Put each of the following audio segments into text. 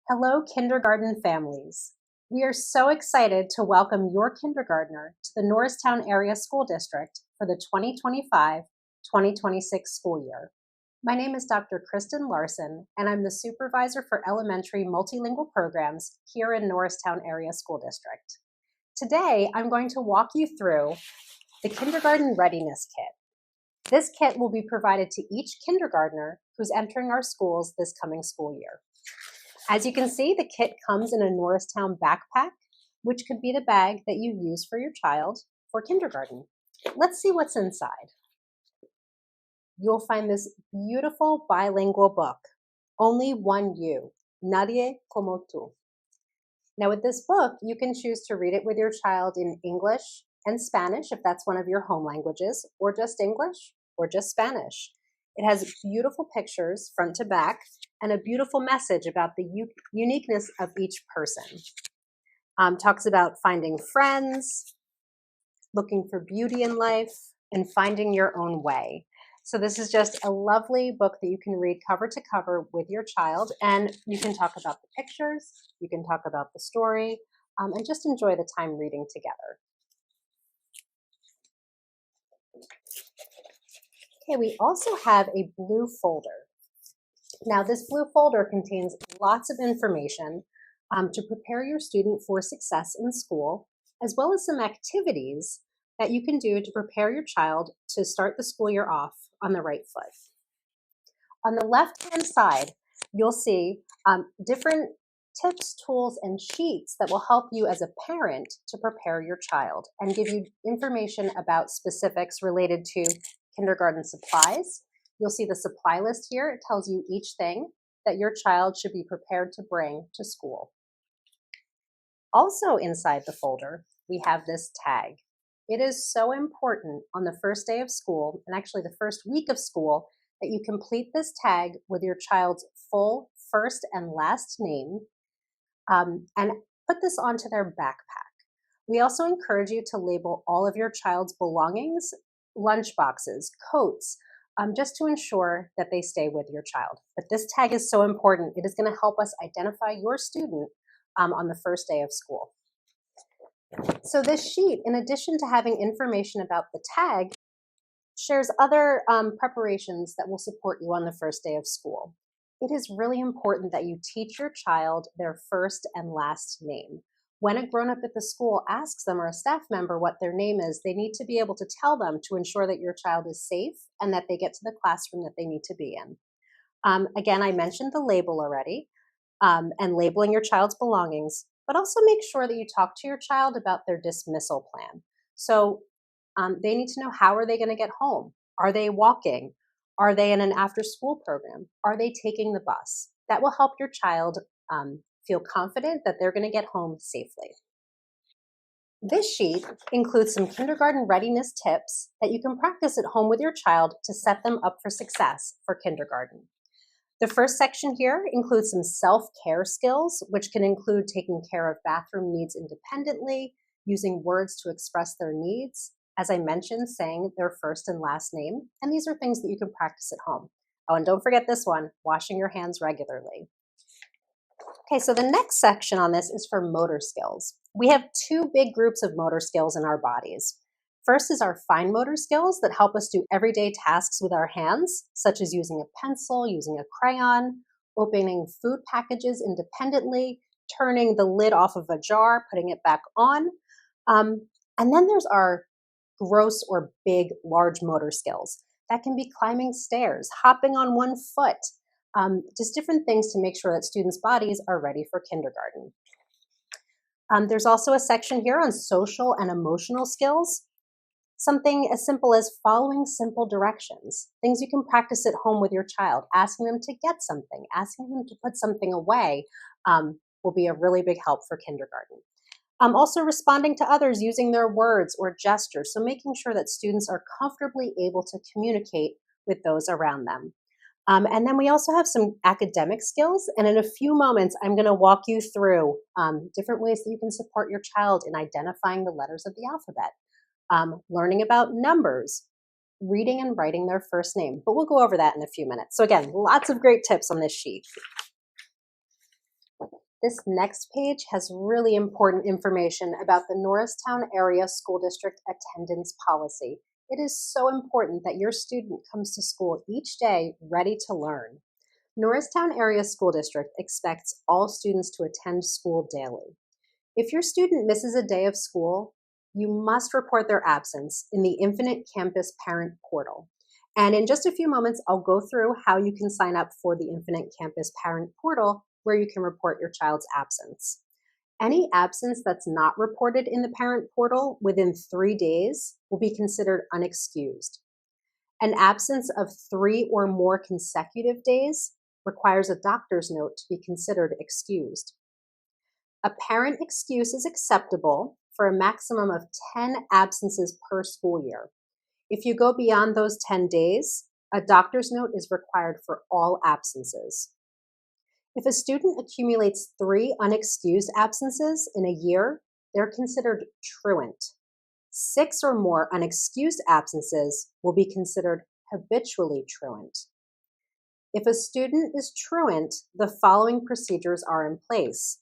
Hello, kindergarten families. We are so excited to welcome your kindergartner to the Norristown Area School District for the 2025-2026 school year. My name is Dr. Kristen Larson, and I'm the Supervisor for Elementary Multilingual Programs here in Norristown Area School District. Today, I'm going to walk you through the Kindergarten Readiness Kit. This kit will be provided to each kindergartner who's entering our schools this coming school year. As you can see, the kit comes in a Norristown backpack, which could be the bag that you use for your child for kindergarten. Let's see what's inside. You'll find this beautiful bilingual book, Only One You, Nadie Como Tú. Now with this book, you can choose to read it with your child in English and Spanish, if that's one of your home languages, or just English, or just Spanish. It has beautiful pictures front to back and a beautiful message about the uniqueness of each person. Talks about finding friends, looking for beauty in life, and finding your own way. So this is just a lovely book that you can read cover to cover with your child, and you can talk about the pictures, you can talk about the story, and just enjoy the time reading together. Okay, we also have a blue folder. Now, this blue folder contains lots of information to prepare your student for success in school, as well as some activities that you can do to prepare your child to start the school year off on the right foot. On the left-hand side, you'll see different tips, tools, and sheets that will help you as a parent to prepare your child and give you information about specifics related to kindergarten supplies. You'll see the supply list here. It tells you each thing that your child should be prepared to bring to school. Also inside the folder, we have this tag. It is so important on the first day of school, and actually the first week of school, that you complete this tag with your child's full first and last name and put this onto their backpack. We also encourage you to label all of your child's belongings, lunch boxes, coats, just to ensure that they stay with your child. But this tag is so important. It is going to help us identify your student on the first day of school. So this sheet, in addition to having information about the tag, shares other preparations that will support you on the first day of school. It is really important that you teach your child their first and last name. When a grown-up at the school asks them, or a staff member, what their name is, they need to be able to tell them to ensure that your child is safe and that they get to the classroom that they need to be in. Again, I mentioned the label already and labeling your child's belongings, but also make sure that you talk to your child about their dismissal plan. So they need to know, how are they going to get home? Are they walking? Are they in an after-school program? Are they taking the bus? That will help your child feel confident that they're going to get home safely. This sheet includes some kindergarten readiness tips that you can practice at home with your child to set them up for success for kindergarten. The first section here includes some self-care skills, which can include taking care of bathroom needs independently, using words to express their needs, as I mentioned, saying their first and last name, and these are things that you can practice at home. Oh, and don't forget this one, washing your hands regularly. Okay, so the next section on this is for motor skills. We have two big groups of motor skills in our bodies. First is our fine motor skills that help us do everyday tasks with our hands, such as using a pencil, using a crayon, opening food packages independently, turning the lid off of a jar, putting it back on. And then there's our gross or big, large motor skills. That can be climbing stairs, hopping on one foot, just different things to make sure that students' bodies are ready for kindergarten. There's also a section here on social and emotional skills. Something as simple as following simple directions, things you can practice at home with your child, asking them to get something, asking them to put something away will be a really big help for kindergarten. Also responding to others using their words or gestures, so making sure that students are comfortably able to communicate with those around them. And then we also have some academic skills, and in a few moments, I'm going to walk you through different ways that you can support your child in identifying the letters of the alphabet, learning about numbers, reading and writing their first name, but we'll go over that in a few minutes. So again, lots of great tips on this sheet. This next page has really important information about the Norristown Area School District attendance policy. It is so important that your student comes to school each day ready to learn. Norristown Area School District expects all students to attend school daily. If your student misses a day of school, you must report their absence in the Infinite Campus Parent Portal. And in just a few moments, I'll go through how you can sign up for the Infinite Campus Parent Portal, where you can report your child's absence. Any absence that's not reported in the parent portal within 3 days will be considered unexcused. An absence of 3 or more consecutive days requires a doctor's note to be considered excused. A parent excuse is acceptable for a maximum of 10 absences per school year. If you go beyond those 10 days, a doctor's note is required for all absences. If a student accumulates 3 unexcused absences in a year, they're considered truant. 6 or more unexcused absences will be considered habitually truant. If a student is truant, the following procedures are in place.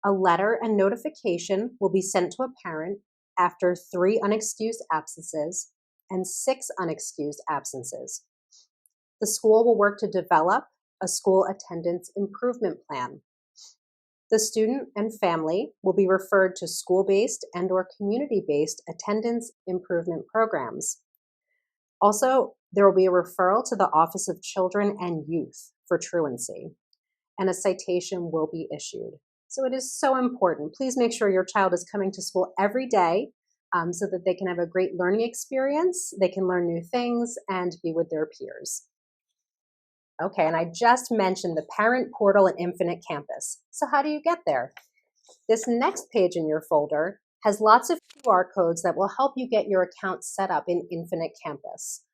A letter and notification will be sent to a parent after 3 unexcused absences and 6 unexcused absences. The school will work to develop a school attendance improvement plan. The student and family will be referred to school-based and/or community-based attendance improvement programs. Also, there will be a referral to the Office of Children and Youth for truancy, and a citation will be issued. So it is so important. Please make sure your child is coming to school every day so that they can have a great learning experience, they can learn new things, and be with their peers. Okay, and I just mentioned the Parent Portal at Infinite Campus. So how do you get there? This next page in your folder has lots of QR codes that will help you get your account set up in Infinite Campus.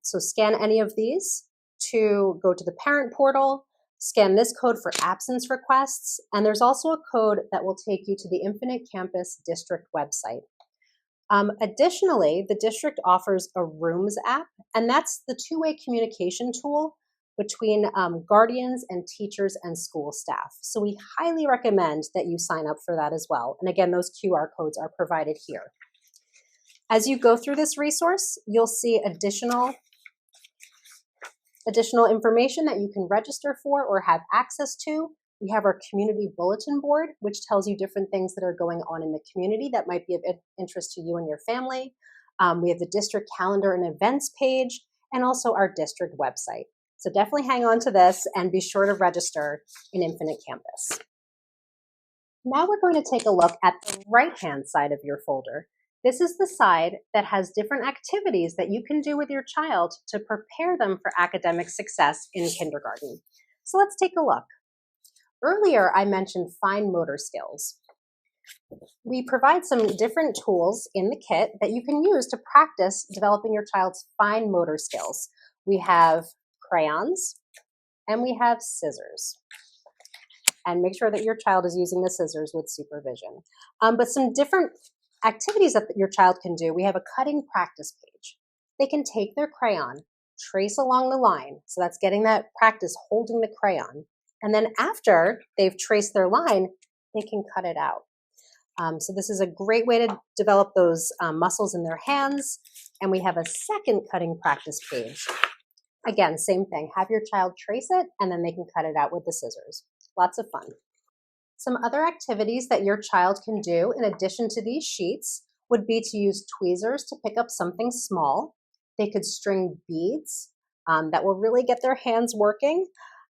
So scan any of these to go to the Parent Portal, scan this code for absence requests, and there's also a code that will take you to the Infinite Campus District website. Additionally, the district offers a Rooms app, and that's the two-way communication tool between guardians and teachers and school staff. So we highly recommend that you sign up for that as well. And again, those QR codes are provided here. As you go through this resource, you'll see additional information that you can register for or have access to. We have our community bulletin board, which tells you different things that are going on in the community that might be of interest to you and your family. We have the district calendar and events page, and also our district website. So definitely hang on to this and be sure to register in Infinite Campus. Now we're going to take a look at the right-hand side of your folder. This is the side that has different activities that you can do with your child to prepare them for academic success in kindergarten. So let's take a look. Earlier, I mentioned fine motor skills. We provide some different tools in the kit that you can use to practice developing your child's fine motor skills. We have crayons and we have scissors. And make sure that your child is using the scissors with supervision. But some different activities that your child can do. We have a cutting practice page. They can take their crayon, trace along the line. So that's getting that practice holding the crayon. And then after they've traced their line, they can cut it out. So this is a great way to develop those muscles in their hands. And we have a second cutting practice page. Again, same thing. Have your child trace it, and then they can cut it out with the scissors. Lots of fun. Some other activities that your child can do in addition to these sheets would be to use tweezers to pick up something small. They could string beads that will really get their hands working.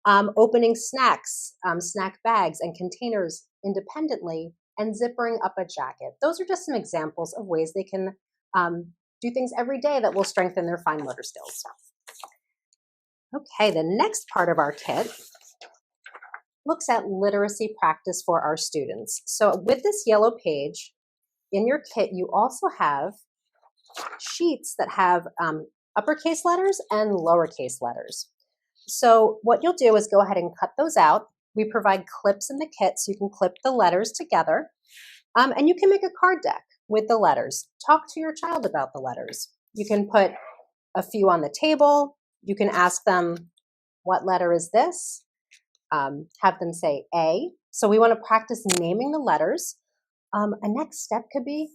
Opening snacks, snack bags and containers independently, and zippering up a jacket. Those are just some examples of ways they can do things every day that will strengthen their fine motor skills. Okay, the next part of our kit looks at literacy practice for our students. So with this yellow page, in your kit, you also have sheets that have uppercase letters and lowercase letters. So what you'll do is go ahead and cut those out. We provide clips in the kit so you can clip the letters together. And you can make a card deck with the letters. Talk to your child about the letters. You can put a few on the table. You can ask them, what letter is this? Have them say A, So we want to practice naming the letters. A next step could be,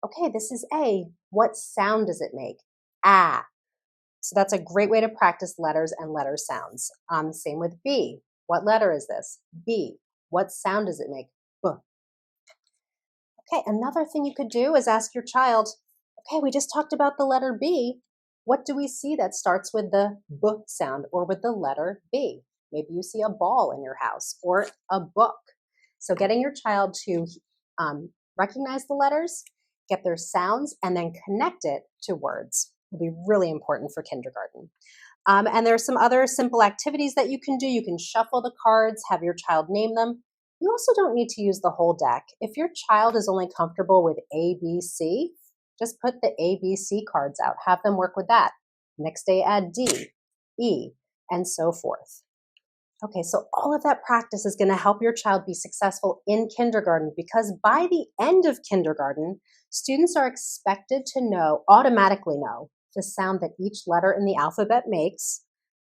okay, this is A. What sound does it make? Ah. So that's a great way to practice letters and letter sounds. Same with B. What letter is this? B. What sound does it make? B. Okay, another thing you could do is ask your child, okay, we just talked about the letter B. What do we see that starts with the B sound or with the letter B? Maybe you see a ball in your house or a book. So getting your child to recognize the letters, get their sounds, and then connect it to words will be really important for kindergarten. And there are some other simple activities that you can do. You can shuffle the cards, have your child name them. You also don't need to use the whole deck. If your child is only comfortable with A, B, C, just put the A, B, C cards out. Have them work with that. Next day, add D, E, and so forth. Okay, so all of that practice is going to help your child be successful in kindergarten because by the end of kindergarten, students are expected to automatically know the sound that each letter in the alphabet makes.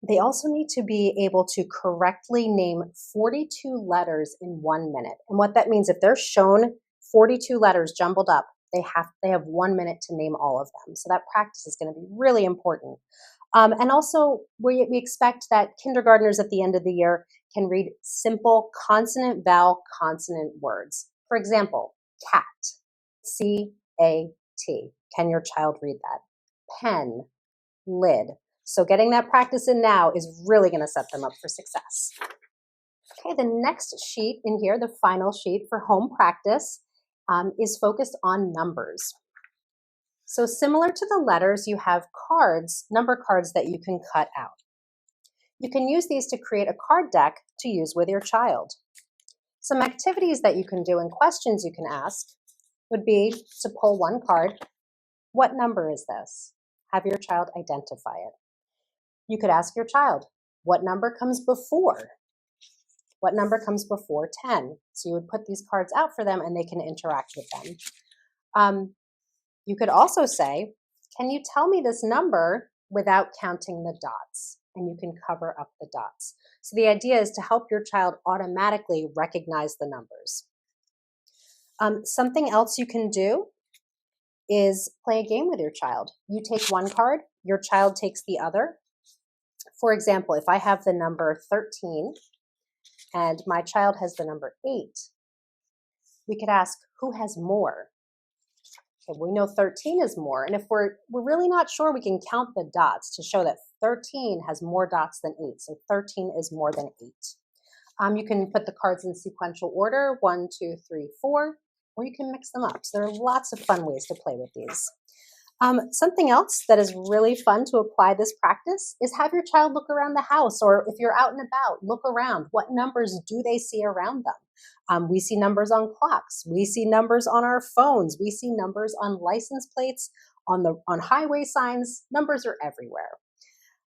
They also need to be able to correctly name 42 letters in 1 minute. And what that means, if they're shown 42 letters jumbled up, they have 1 minute to name all of them. So that practice is going to be really important. And also, we expect that kindergartners at the end of the year can read simple consonant, vowel, consonant words. For example, cat, C-A-T. Can your child read that? Pen, lid. So getting that practice in now is really going to set them up for success. Okay, the next sheet in here, the final sheet for home practice, is focused on numbers. So similar to the letters, you have cards, number cards that you can cut out. You can use these to create a card deck to use with your child. Some activities that you can do and questions you can ask would be to pull one card. What number is this? Have your child identify it. You could ask your child, what number comes before? What number comes before 10? So you would put these cards out for them and they can interact with them. You could also say, can you tell me this number without counting the dots? And you can cover up the dots. So the idea is to help your child automatically recognize the numbers. Something else you can do is play a game with your child. You take one card, your child takes the other. For example, if I have the number 13 and my child has the number 8, we could ask, who has more? Okay, we know 13 is more, and if we're really not sure, we can count the dots to show that 13 has more dots than 8, so 13 is more than 8. You can put the cards in sequential order, 1, 2, 3, 4, or you can mix them up. So there are lots of fun ways to play with these. Something else that is really fun to apply this practice is have your child look around the house, or if you're out and about, look around. What numbers do they see around them? We see numbers on clocks. We see numbers on our phones. We see numbers on license plates, on highway signs. Numbers are everywhere.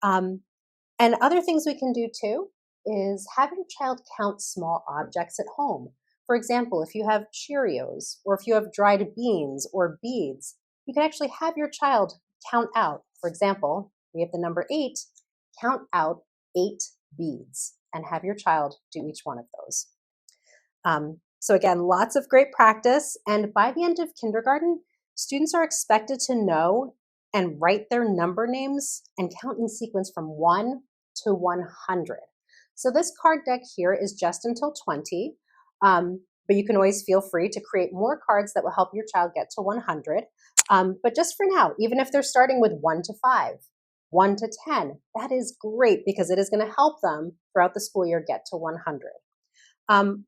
And other things we can do too is have your child count small objects at home. For example, if you have Cheerios, or if you have dried beans or beads, you can actually have your child count out. For example, we have the number 8, count out 8 beads, and have your child do each one of those. So again, lots of great practice. And by the end of kindergarten, students are expected to know and write their number names and count in sequence from 1 to 100. So this card deck here is just until 20, but you can always feel free to create more cards that will help your child get to 100. But just for now, even if they're starting with 1 to 5, 1 to 10, that is great because it is going to help them throughout the school year get to 100.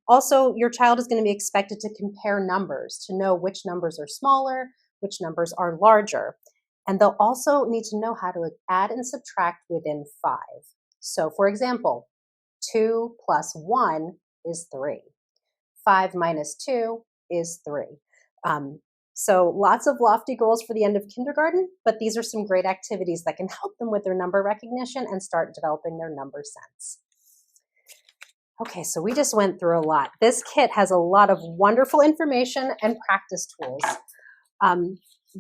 Also, your child is going to be expected to compare numbers to know which numbers are smaller, which numbers are larger. And they'll also need to know how to add and subtract within 5. So for example, 2 plus 1 is 3. 5 minus 2 is 3. So lots of lofty goals for the end of kindergarten, but these are some great activities that can help them with their number recognition and start developing their number sense. Okay, so we just went through a lot. This kit has a lot of wonderful information and practice tools.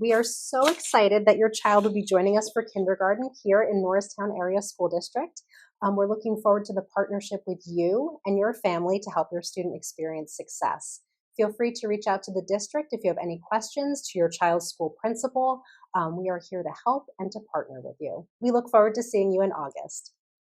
We are so excited that your child will be joining us for kindergarten here in Norristown Area School District. We're looking forward to the partnership with you and your family to help your student experience success. Feel free to reach out to the district if you have any questions, to your child's school principal. We are here to help and to partner with you. We look forward to seeing you in August.